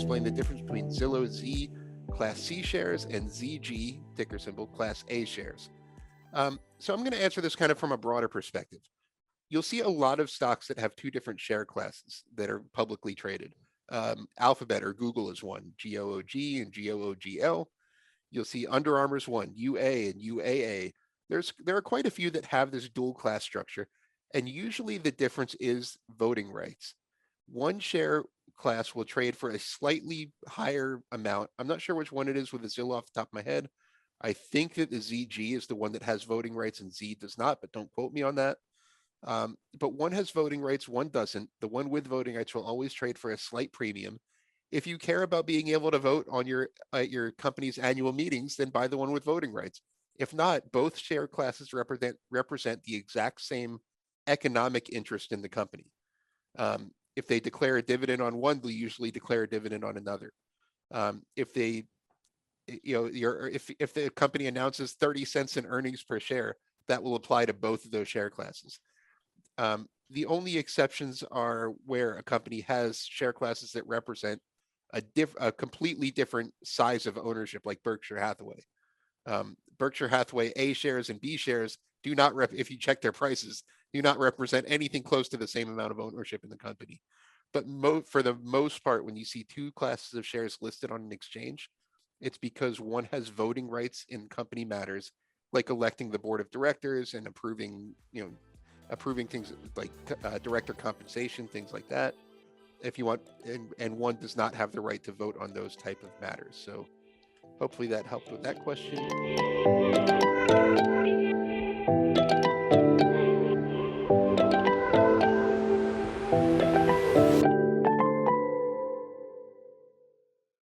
explain the difference between Zillow Z Class C shares and ZG, ticker symbol, Class A shares. So I'm going to answer this kind of from a broader perspective. You'll see a lot of stocks that have two different share classes that are publicly traded. Alphabet or Google is one, GOOG and GOOGL. You'll see Under Armour's one, UA and UAA. There are quite a few that have this dual class structure, and usually the difference is voting rights. One share class will trade for a slightly higher amount. I'm not sure which one it is with the Zillow off the top of my head. I think that the ZG is the one that has voting rights and Z does not, but don't quote me on that. But one has voting rights, one doesn't. The one with voting rights will always trade for a slight premium. If you care about being able to vote on your company's annual meetings, then buy the one with voting rights. If not, both share classes represent the exact same economic interest in the company. If they declare a dividend on one, they'll usually declare a dividend on another. If they, if the company announces 30 cents in earnings per share, that will apply to both of those share classes. The only exceptions are where a company has share classes that represent a completely different size of ownership, like Berkshire Hathaway. Berkshire Hathaway A shares and B shares do not, if you check their prices, do not represent anything close to the same amount of ownership in the company. But for the most part, when you see two classes of shares listed on an exchange, it's because one has voting rights in company matters, like electing the board of directors and approving things like director compensation, things like that. If you want, and one does not have the right to vote on those type of matters. So hopefully that helped with that question.